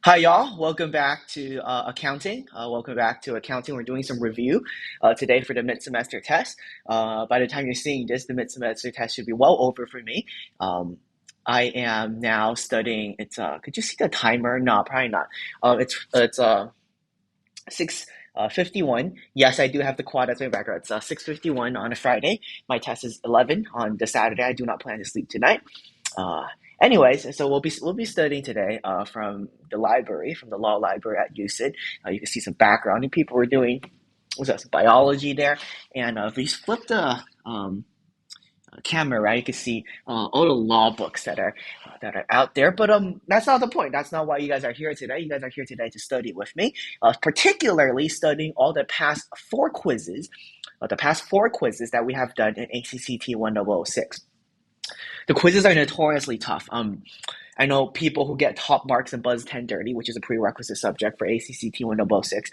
Hi, y'all. Welcome back to accounting. Welcome back to accounting. We're doing some review today for the mid-semester test. By the time you're seeing this, the mid-semester test should be well over for me. I am now studying. Could you see the timer? No, probably not. It's 6:51. Yes, I do have the quad as my background. It's 6:51 on a Friday. My test is 11 on the Saturday. I do not plan to sleep tonight. Uh, Anyways, so we'll be studying today from the library, from the law library at UCID. You can see some background. People were doing what's that, some biology there, and if you flip the camera, right, you can see all the law books that are out there. But that's not the point. That's not why you guys are here today. You guys are here today to study with me, particularly studying all the past four quizzes that we have done in ACCT 1006. The quizzes are notoriously tough. I know people who get top marks in Buzz 1030, which is a prerequisite subject for ACCT 1006,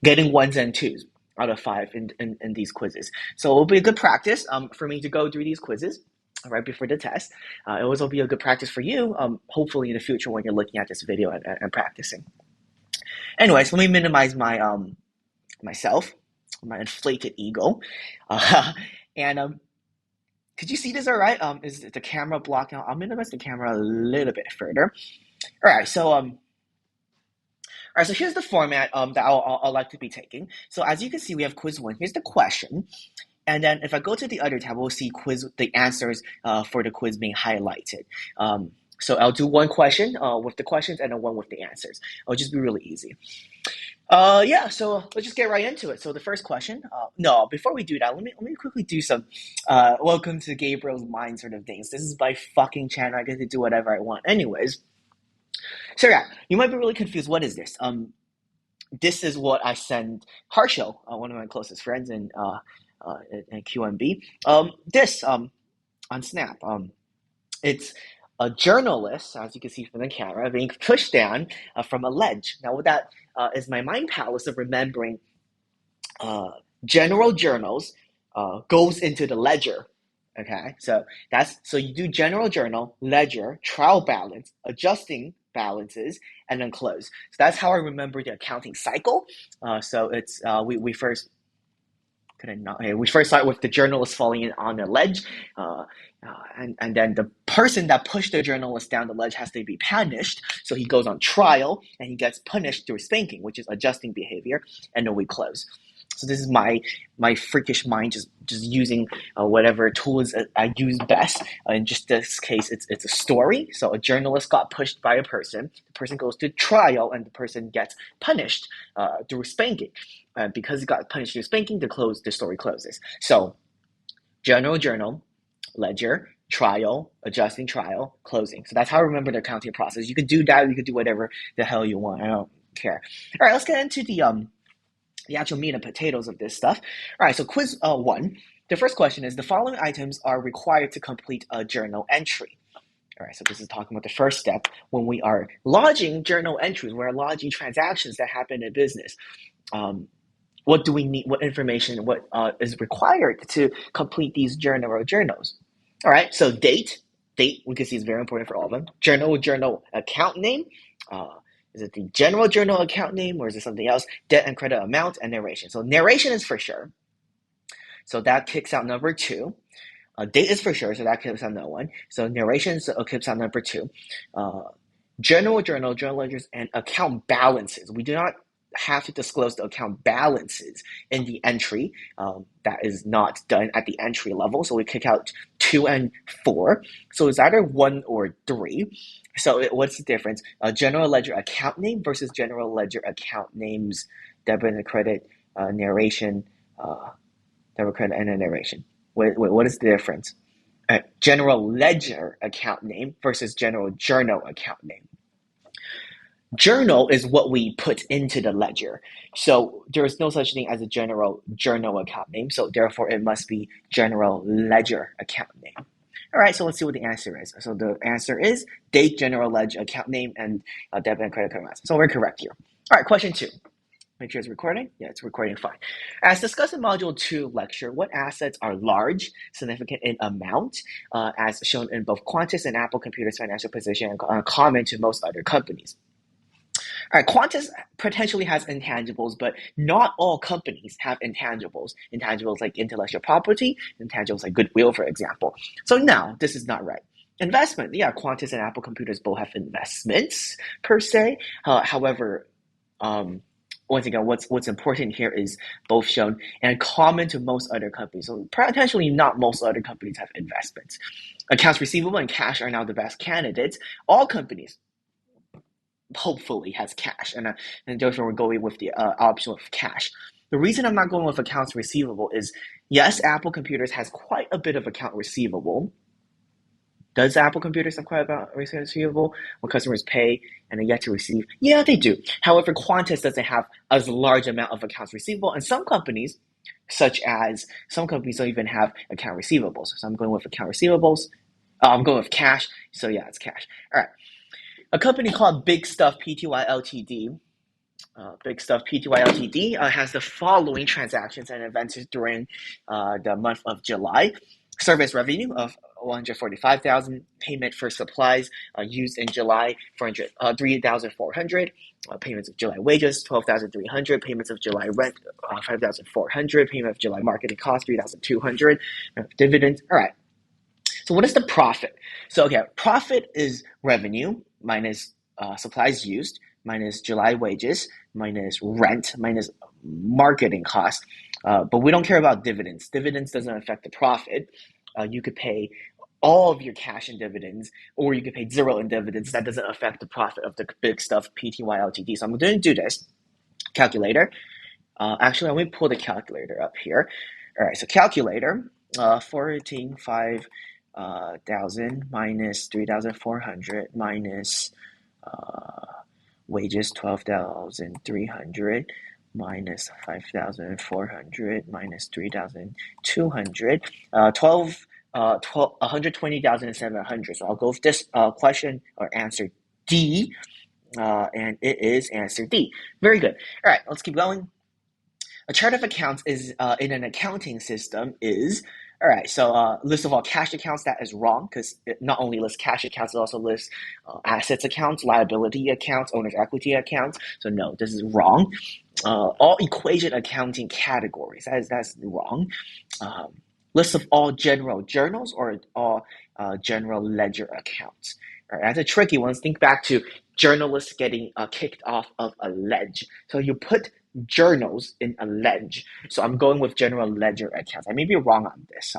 getting ones and twos out of five in these quizzes. So it will be a good practice for me to go through these quizzes right before the test. It will also be a good practice for you, hopefully in the future when you're looking at this video and practicing. Anyways, let me minimize myself, my inflated ego, and could you see this all right? Is the camera blocking out? I'll minimize the camera a little bit further. All right, so here's the format that I'll like to be taking. So as you can see, we have quiz one. Here's the question. And then if I go to the other tab, we'll see the answers for the quiz being highlighted. So I'll do one question with the questions and then one with the answers. It'll just be really easy. Yeah, so let's just get right into it. So the first question, no, before we do that, let me quickly do some welcome to Gabriel's mind sort of things. This is my fucking channel. I get to do whatever I want. Anyways, so yeah, you might be really confused. What is this? This is what I send Harshil, one of my closest friends in QMB. This on Snap. It's a journalist, as you can see from the camera, being pushed down from a ledge. Now, what that is my mind palace of remembering general journals goes into the ledger. Okay, so you do general journal, ledger, trial balance, adjusting balances, and then close. So that's how I remember the accounting cycle. So it's we first could I not? Okay, we first start with the journalist falling in on the ledge, and then the person that pushed the journalist down the ledge has to be punished. So he goes on trial and he gets punished through spanking, which is adjusting behavior, and then we close. So this is my freakish mind just using whatever tools I use best. In just this case, it's a story. So a journalist got pushed by a person. The person goes to trial, and the person gets punished through spanking. Because he got punished through spanking, the story closes. So general journal, ledger, trial, adjusting trial, closing. So that's how I remember the accounting process. You could do that. You could do whatever the hell you want. I don't care. All right, let's get into the actual meat and potatoes of this stuff. All right, so quiz one. The first question is, the following items are required to complete a journal entry. All right, so this is talking about the first step when we are lodging journal entries. We're lodging transactions that happen in business. What do we need? What information? What is required to complete these journals? All right, so date we can see is very important for all of them. Journal account name. Is it the general journal account name or is it something else? Debt and credit amount and narration. So narration is for sure. So that kicks out number two. Date is for sure, so that kicks out no one. So narration kicks out number two. Journal ledgers, and account balances. We do not have to disclose the account balances in the entry. That is not done at the entry level, so we kick out 2 and 4. So it's either 1 or 3. So what's the difference? General ledger account name versus general ledger account names, debit and credit, narration, debit, credit, and a narration. What is the difference? General ledger account name versus general journal account name. Journal is what we put into the ledger. So there is no such thing as a general journal account name. So therefore, it must be general ledger account name. All right, so let's see what the answer is. So the answer is date, general ledger account name, and debit and credit card amounts. So we're correct here. All right, question 2. Make sure it's recording. Yeah, it's recording fine. As discussed in Module 2 lecture, what assets are large, significant in amount, as shown in both Qantas and Apple Computer's financial position, and common to most other companies? All right, Qantas potentially has intangibles, but not all companies have intangibles. Intangibles like intellectual property, intangibles like goodwill, for example. So no, this is not right. Investment, yeah, Qantas and Apple Computers both have investments per se. However, um, once again, what's important here is both shown and common to most other companies. So potentially not most other companies have investments. Accounts receivable and cash are now the best candidates. All companies hopefully has cash, and therefore we're going with the option of cash. The reason I'm not going with accounts receivable is yes, Apple Computers has quite a bit of account receivable. Does Apple Computers have quite a bit of receivable when customers pay and are yet to receive? Yeah, they do. However, Qantas doesn't have as large amount of accounts receivable, and some companies, such as some companies, don't even have account receivables. So I'm going with account receivables. I'm going with cash. So yeah, it's cash. All right. A company called Big Stuff Pty Ltd. Big Stuff Pty Ltd. Has the following transactions and events during the month of July: service revenue of 145,000, payment for supplies used in July 3,400, payments of July wages 12,300, payments of July rent 5,400, payment of July marketing cost 3,200, dividends. All right. So what is the profit? So okay, profit is revenue minus supplies used, minus July wages, minus rent, minus marketing cost. But we don't care about dividends. Dividends doesn't affect the profit. You could pay all of your cash in dividends, or you could pay zero in dividends. That doesn't affect the profit of the Big Stuff Pty Ltd. So I'm going to do this. Calculator. Actually, let me pull the calculator up here. All right, so calculator, 14,500 minus 3,400 minus wages 12,300 minus 5,400 minus 3,200, 120,700. So I'll go with this question or answer D, and it is answer D. Very good. All right, let's keep going. A chart of accounts is in an accounting system is all right. So list of all cash accounts, that is wrong because it not only lists cash accounts, it also lists assets accounts, liability accounts, owner's equity accounts. So no, this is wrong. All equation accounting categories, that's wrong. List of all general journals or all general ledger accounts. All right, that's a tricky one. Think back to journalists getting kicked off of a ledge. So you put journals in a ledge. So I'm going with general ledger accounts. I may be wrong on this.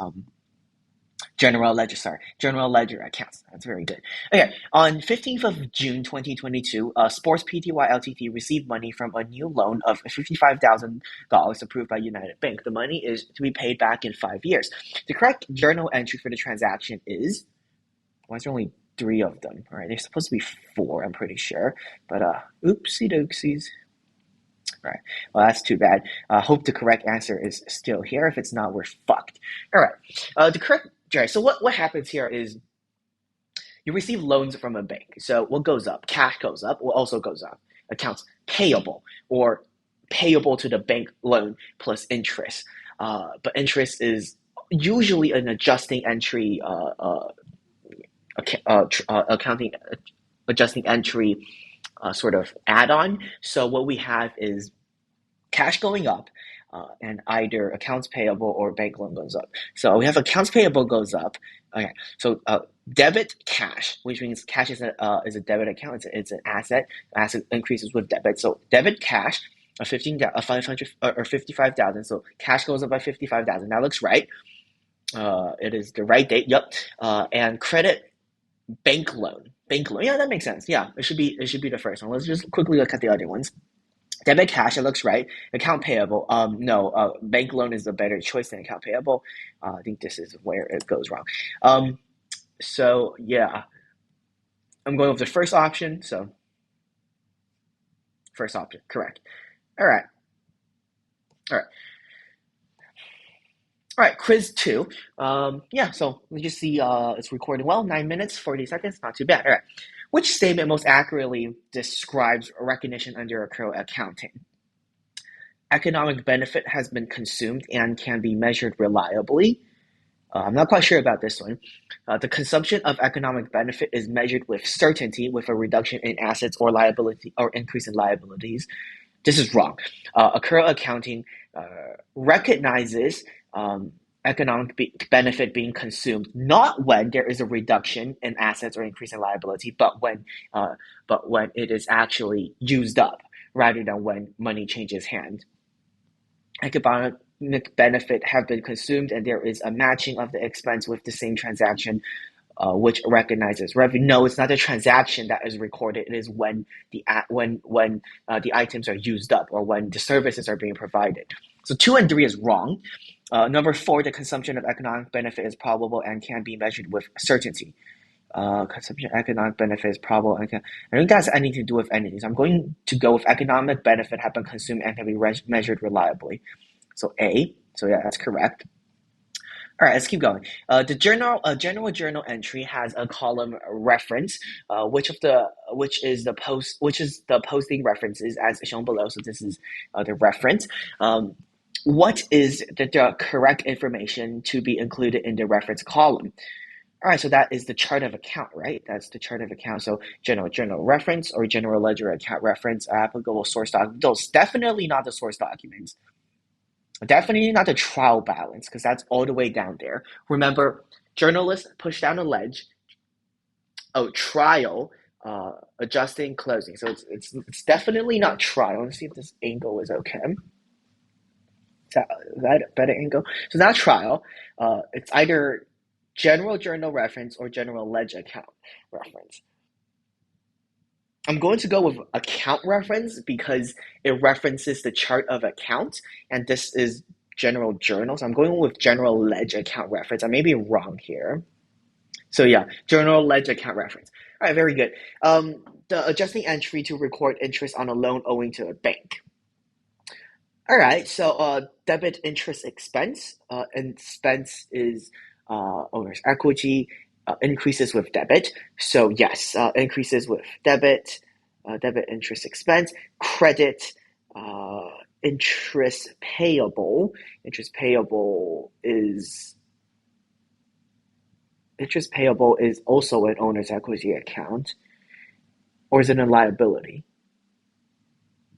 General ledger accounts. That's very good. Okay, on 15th of June 2022, Sports Pty Ltd received money from a new loan of $55,000 approved by United Bank. The money is to be paid back in 5 years. The correct journal entry for the transaction is, why is there only 3 of them? All right, there's supposed to be 4, I'm pretty sure. But oopsie doopsies. Right. Well, that's too bad. Hope the correct answer is still here. If it's not, we're fucked. All right. So what happens here is you receive loans from a bank. So what goes up? Cash goes up. What also goes up? Accounts payable or payable to the bank loan plus interest. But interest is usually an adjusting entry, accounting adjusting entry sort of add-on. So what we have is cash going up, and either accounts payable or bank loan goes up. So we have accounts payable goes up. Okay, so debit cash, which means cash is a debit account. It's an asset. Asset increases with debit. So debit cash, 500 or 55,000. So cash goes up by 55,000. That looks right. It is the right date. Yep. And credit bank loan. Bank loan. Yeah, that makes sense. Yeah, it should be the first one. Let's just quickly look at the other ones. Debit cash, it looks right. Account payable, no. Bank loan is a better choice than account payable. I think this is where it goes wrong. So yeah, I'm going with the first option. So first option, correct. All right. Quiz 2. Yeah, so we just see it's recording well, 9 minutes, 40 seconds, not too bad. All right. Which statement most accurately describes recognition under accrual accounting? Economic benefit has been consumed and can be measured reliably. I'm not quite sure about this one. The consumption of economic benefit is measured with certainty with a reduction in assets or liability or increase in liabilities. This is wrong. Accrual accounting recognizes economic benefit being consumed not when there is a reduction in assets or increase in liability, but when it is actually used up rather than when money changes hands. Economic benefit have been consumed and there is a matching of the expense with the same transaction which recognizes revenue. No, it's not the transaction that is recorded. It is when the items are used up or when the services are being provided. So 2 and 3 is wrong. Number 4, the consumption of economic benefit is probable and can be measured with certainty. Consumption of economic benefit is probable and can. I don't think that's anything to do with anything. So I'm going to go with economic benefit have been consumed and can be measured reliably. So A. So yeah, that's correct. All right, let's keep going. The general journal entry has a column reference, which is the posting references as shown below. So this is the reference. What is the correct information to be included in the reference column? All right, so that is the chart of account, right? That's the chart of account. So general journal reference or general ledger account reference, applicable source document. Those definitely not the source documents. Definitely not the trial balance because that's all the way down there. Remember, journalists push down a ledge. Oh, trial, adjusting, closing. So it's definitely not trial. Let's see if this angle is okay. Is that a better angle? So not trial. It's either general journal reference or general ledger account reference. I'm going to go with account reference because it references the chart of account, and this is general journal. So I'm going with general ledger account reference. I may be wrong here. So yeah, general ledger account reference. All right, very good. The adjusting entry to record interest on a loan owing to a bank. All right, so debit interest expense. Expense is owner's equity. Increases with debit. So yes, increases with debit. Debit interest expense. Credit interest payable. Interest payable is also an owner's equity account, or is it a liability?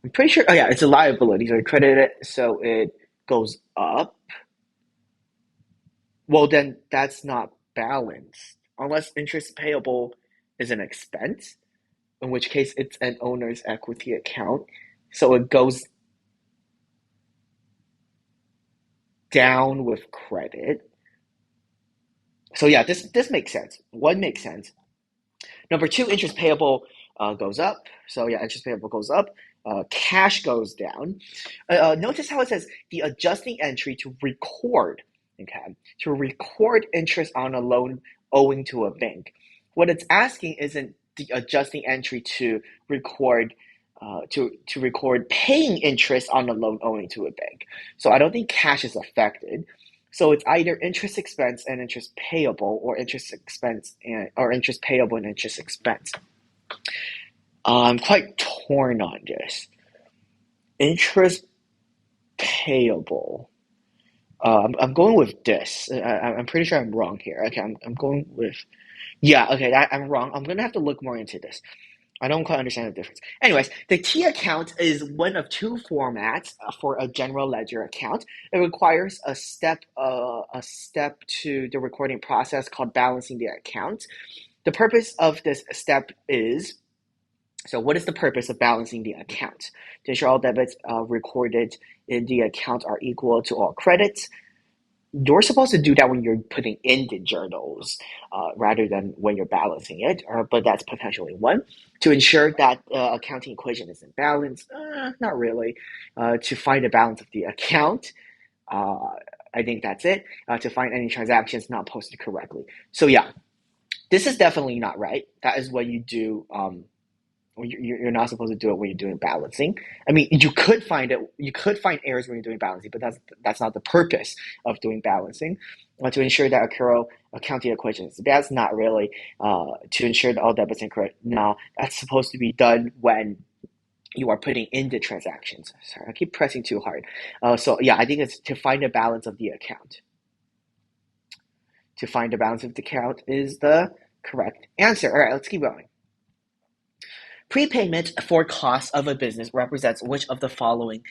I'm pretty sure. Oh yeah, it's a liability. So I credit it, so it goes up. Well, then that's not balanced unless interest payable is an expense, in which case it's an owner's equity account. So it goes down with credit. So yeah, this makes sense. One makes sense. Number 2, interest payable goes up. So yeah, interest payable goes up. Cash goes down. Notice how it says the adjusting entry to record, okay, to record interest on a loan owing to a bank. What it's asking isn't the adjusting entry to record to record paying interest on a loan owing to a bank. So I don't think cash is affected. So it's either interest expense and interest payable, or interest expense or interest payable and interest expense. I'm quite torn on this. Interest payable. I'm going with this. I'm pretty sure I'm wrong here. Okay, I'm going with. Yeah, okay, I'm wrong. I'm gonna have to look more into this. I don't quite understand the difference. Anyways, the T account is one of 2 formats for a general ledger account. It requires a step to the recording process called balancing the account. The purpose of this step is, so what is the purpose of balancing the account? To ensure all debits recorded in the account are equal to all credits. You're supposed to do that when you're putting in the journals rather than when you're balancing it, but that's potentially one. To ensure that accounting equation is in balance, not really. To find the balance of the account, I think that's it. To find any transactions not posted correctly. So yeah, this is definitely not right. That is what you do. You're not supposed to do it when you're doing balancing. I mean, you could find it. You could find errors when you're doing balancing, but that's not the purpose of doing balancing. To ensure that accounting equations, that's not really to ensure that all debits and credit. No, that's supposed to be done when you are putting in the transactions. Sorry, I keep pressing too hard. So yeah, I think it's to find a balance of the account. to find the balance of the account is the correct answer. All right, let's keep going. Prepayment for costs of a business represents which of the following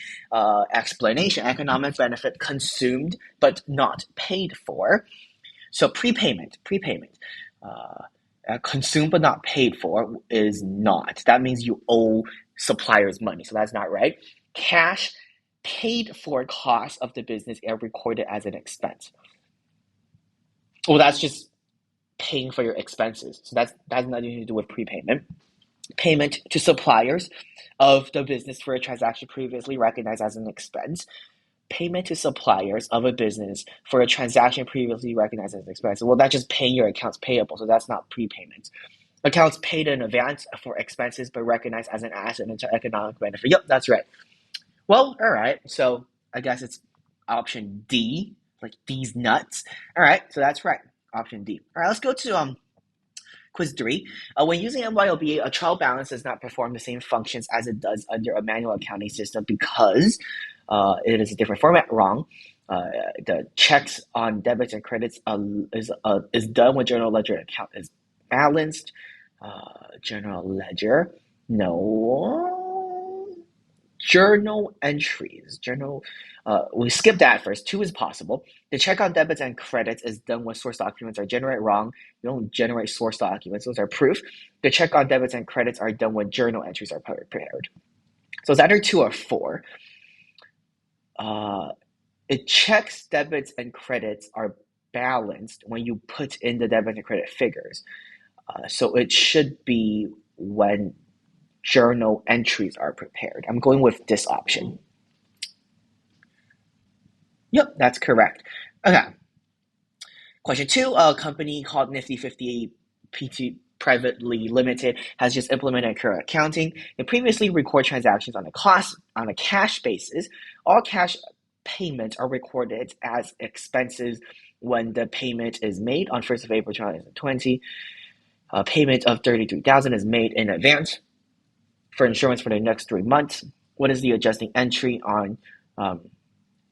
explanation? Economic benefit consumed but not paid for. So prepayment, consumed but not paid for is not. That means you owe suppliers money, so that's not right. Cash paid for costs of the business are recorded as an expense. Well, that's just paying for your expenses. So that's nothing to do with prepayment. Payment to suppliers of the business for a transaction previously recognized as an expense. Payment to suppliers of a business for a transaction previously recognized as an expense. Well, that's just paying your accounts payable, so that's not prepayment. Accounts paid in advance for expenses but recognized as an asset into economic benefit. Yep, that's right. Well, all right. So I guess it's option D, like these nuts. All right, so that's right. Option D. All right, let's go to quiz 3. When using MYOB, a trial balance does not perform the same functions as it does under a manual accounting system because it is a different format. Wrong. The checks on debits and credits is done when journal ledger account is balanced. Journal ledger, no. Journal entries. We skip that first. 2 is possible. The check on debits and credits is done when source documents are generated. Wrong. You don't generate source documents. Those are proof. The check on debits and credits are done when journal entries are prepared. So it's either 2 or 4. It checks debits and credits are balanced when you put in the debit and credit figures. So it should be when journal entries are prepared. I'm going with this option. Yep, that's correct. Okay. Question 2, a company called Nifty 50 PT Privately Limited has just implemented current accounting. It previously record transactions on a cash basis. All cash payments are recorded as expenses when the payment is made on 1st of April 2020. A payment of $33,000 is made in advance for insurance for the next 3 months. What is the adjusting entry on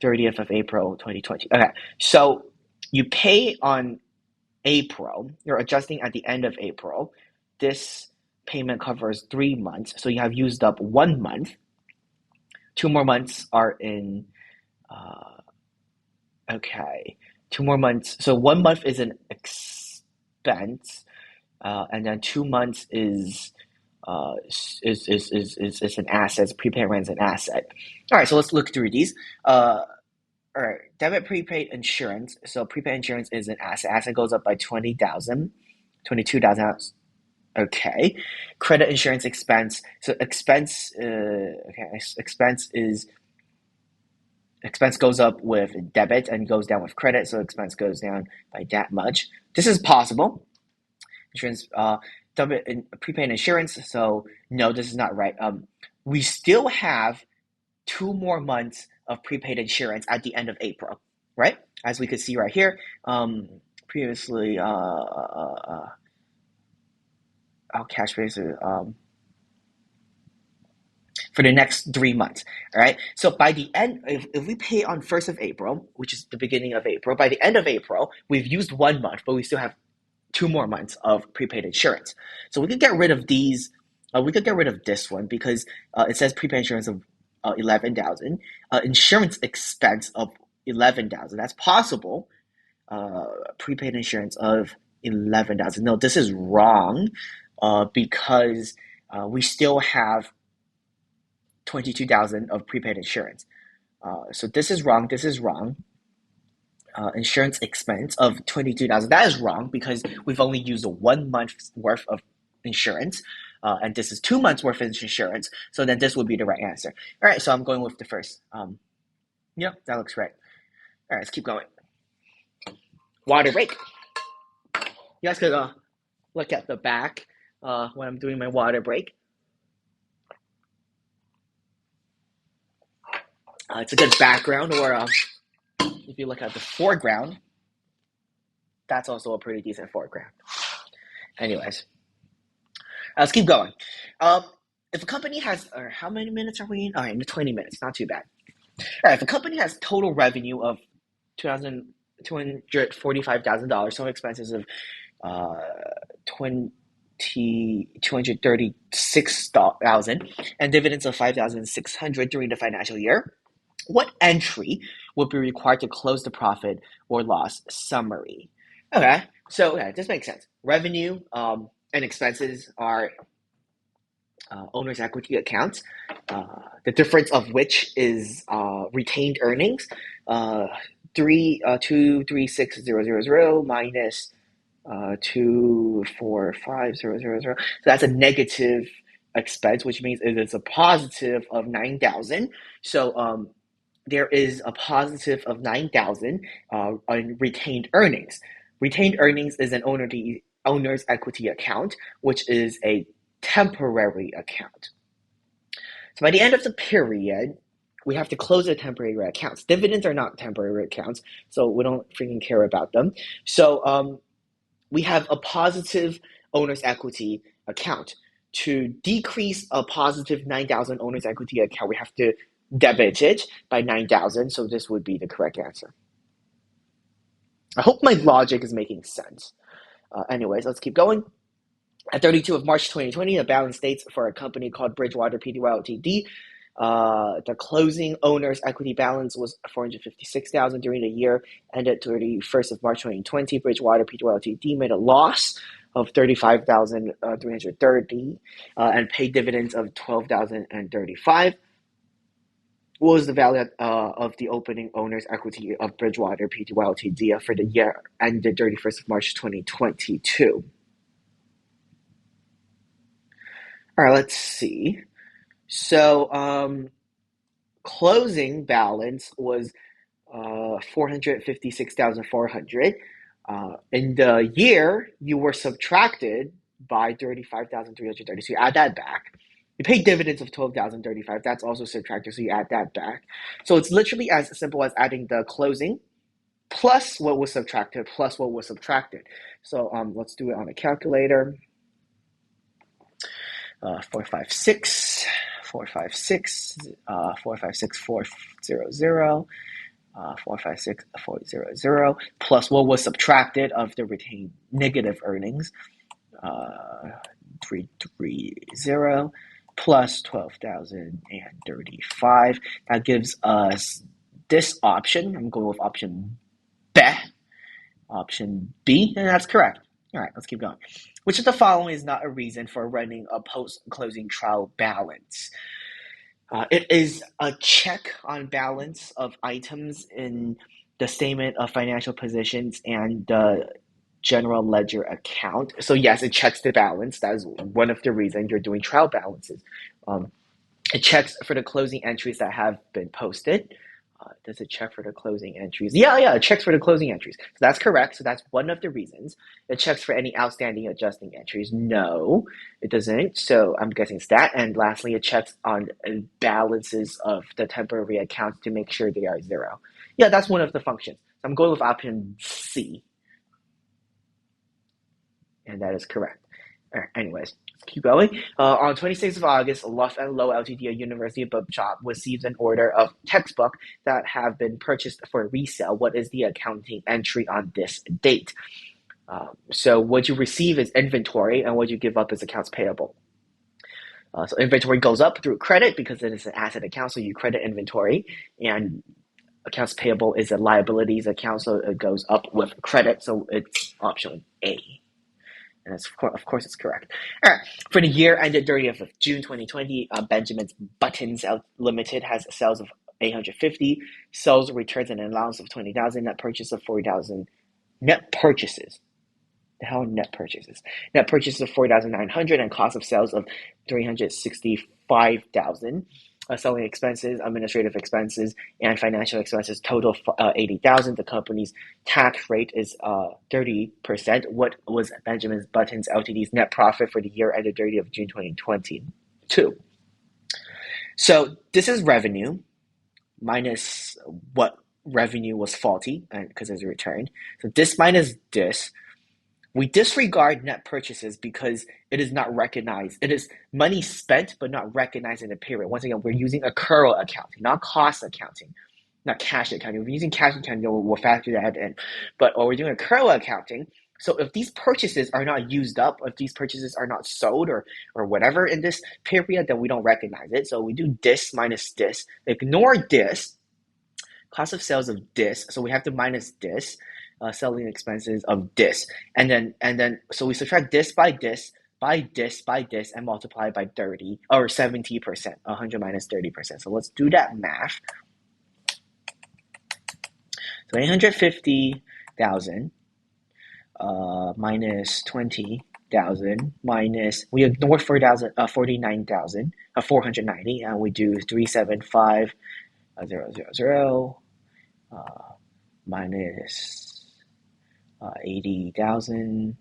30th of April 2020? Okay, so you pay on April, you're adjusting at the end of April. This payment covers 3 months, so you have used up 1 month. 2 more months are in, okay, 2 more months. So 1 month is an expense, and then 2 months is an asset. Prepaid rent's an asset. All right, so let's look through these. All right, debit prepaid insurance. So prepaid insurance is an asset. Asset goes up by 20,000, 22,000. Okay, credit insurance expense. So expense. Expense goes up with debit and goes down with credit. So expense goes down by that much. This is possible. Insurance. Prepaid insurance. So no, this is not right. We still have 2 more months of prepaid insurance at the end of April, right? As we could see right here, previously, cash basis, for the next 3 months, all right? So by the end, if we pay on 1st of April, which is the beginning of April, by the end of April, we've used 1 month, but we still have 2 more months of prepaid insurance. So we could get rid of these. We could get rid of this one because it says prepaid insurance of 11,000, insurance expense of 11,000. That's possible. Prepaid insurance of 11,000. No, this is wrong because we still have 22,000 of prepaid insurance. So this is wrong. This is wrong. Insurance expense of 22,000. That is wrong because we've only used 1 month's worth of insurance. And this is 2 months worth of insurance, so then this would be the right answer. All right, so I'm going with the first. Yep, that looks right. All right, let's keep going. Water break. You guys could look at the back when I'm doing my water break. It's a good background, or if you look at the foreground, that's also a pretty decent foreground. Anyways. Let's keep going. If a company has, or how many minutes are we in? All right, 20 minutes, not too bad. All right, if a company has total revenue of $245,000, total expenses of uh, 236,000, and dividends of 5,600 during the financial year. What entry would be required to close the profit or loss summary? Okay, so this makes sense. Revenue and expenses are owner's equity accounts, the difference of which is retained earnings. 236,000 minus 245,000. So that's a negative expense, which means it is a positive of 9,000. So there is a positive of 9,000 on retained earnings. Retained earnings is an owner's equity account, which is a temporary account. So by the end of the period, we have to close the temporary accounts. Dividends are not temporary accounts, so we don't freaking care about them. So we have a positive owner's equity account. To decrease a positive 9,000 owner's equity account, we have to debit it by 9,000, so this would be the correct answer. I hope my logic is making sense. Anyways, let's keep going. At 32 of March 2020, the balance states for a company called Bridgewater Pty Ltd. The closing owner's equity balance was 456,000 during the year ended 31st of March 2020. Bridgewater Pty Ltd. Made a loss of 35,330 and paid dividends of 12,035. What was the value of the opening owner's equity of Bridgewater Pty Ltd. For the year ended 31st of March 2022? All right, let's see. So closing balance was 456,400. In the year, you were subtracted by 35,330. So you add that back. You paid dividends of 12,035. That's also subtracted, so you add that back. So it's literally as simple as adding the closing plus what was subtracted plus what was subtracted. So let's do it on a calculator. 456, 400, 456,400, plus what was subtracted of the retained negative earnings, 330, plus 12,035. That gives us this option. I'm going with option B, and that's correct. All right, let's keep going. Which of the following is not a reason for running a post-closing trial balance? It is a check on balance of items in the statement of financial positions and the general ledger account. So yes, it checks the balance. That is one of the reasons you're doing trial balances. It checks for the closing entries that have been posted. Does it check for the closing entries? Yeah, it checks for the closing entries. So that's correct. So that's one of the reasons. It checks for any outstanding adjusting entries. No, it doesn't. So I'm guessing it's that. And lastly, it checks on balances of the temporary accounts to make sure they are zero. Yeah, that's one of the functions. So I'm going with option C. And that is correct. All right, anyways, let's keep going. On 26th of August, Luff and Low Ltd, a University Bookshop, receives an order of textbook that have been purchased for resale. What is the accounting entry on this date? So what you receive is inventory, and what you give up is accounts payable. So inventory goes up through credit because it is an asset account, so you credit inventory, and accounts payable is a liabilities account, so it goes up with credit, so it's option A. And of course, it's correct. All right. For the year ended 30th of June 2020, Benjamin's Buttons Limited has sales of 850, sales, returns, and an allowance of 20,000, net purchase of 40,000, net purchases. The hell, net purchases. Net purchases of 4,900 and cost of sales of 365,000. Selling expenses, administrative expenses, and financial expenses total 80,000. The company's tax rate is 30%. What was Benjamin's Buttons Ltd's net profit for the year ended 30th of June 2022? So this is revenue minus what revenue was faulty because there's a return. So this minus this. We disregard net purchases because it is not recognized. It is money spent but not recognized in the period. Once again, we're using accrual accounting, not cost accounting. not cash accounting. If we're using cash accounting, we'll factor that in. But when we're doing accrual accounting, so if these purchases are not used up, if these purchases are not sold or whatever in this period, then we don't recognize it. So we do this minus this. Ignore this. Cost of sales of this. So we have to minus this. Selling expenses of this. And then so we subtract this by this by this by this and multiply by 30 or 70%. 100 minus 30%. So let's do that math. So 850,000 minus 20,000 minus, we ignore 49,000, 490, and we do 375,000 minus 80,000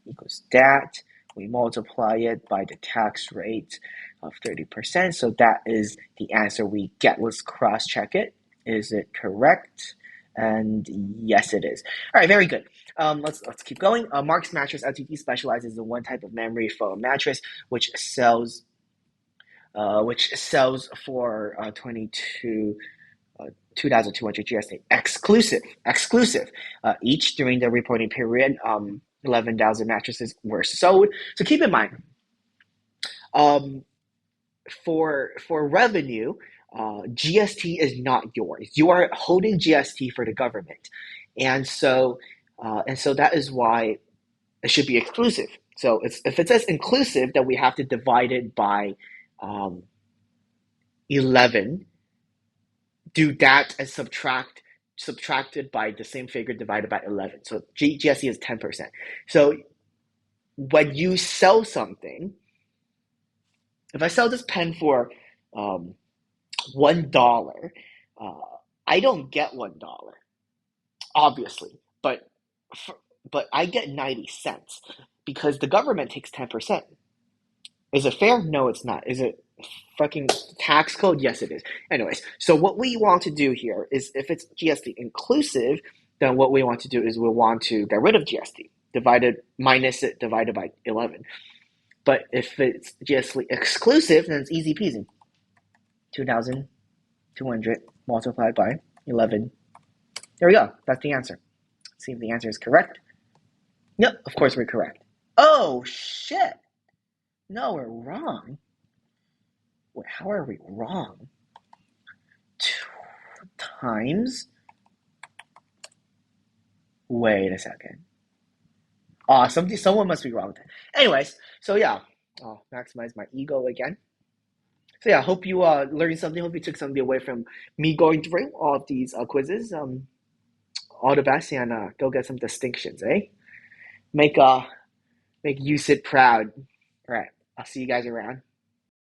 equals that. We multiply it by the tax rate of 30%. So that is the answer we get. Let's cross check it. Is it correct? And yes, it is. All right, very good. Let's keep going. Mark's Mattress Ltd specializes in one type of memory foam mattress, which sells for 2,200 GST exclusive. Each during the reporting period, 11,000 mattresses were sold. So keep in mind, for revenue, GST is not yours. You are holding GST for the government, and so that is why it should be exclusive. So if it says inclusive, then we have to divide it by 11. Do that and subtracted by the same figure divided by 11. So GST is 10%. So when you sell something, if I sell this pen for $1, I don't get $1, obviously, but I get 90 cents because the government takes 10%. Is it fair? No, it's not. Is it fucking tax code? Yes, it is. Anyways, so what we want to do here is if it's GST inclusive, then what we want to do is we want to get rid of GST, minus it, divided by 11. But if it's GST exclusive, then it's easy peasy. 2,200 multiplied by 11. There we go. That's the answer. Let's see if the answer is correct. Yep, of course we're correct. Oh, shit. No, we're wrong. Wait, how are we wrong? 2 times? Wait a second. Oh, someone must be wrong then. Anyways, so yeah. I'll maximize my ego again. So yeah, hope you learned something. Hope you took something away from me going through all of these quizzes. All the best and go get some distinctions, eh? Make UCIT proud. All right, I'll see you guys around.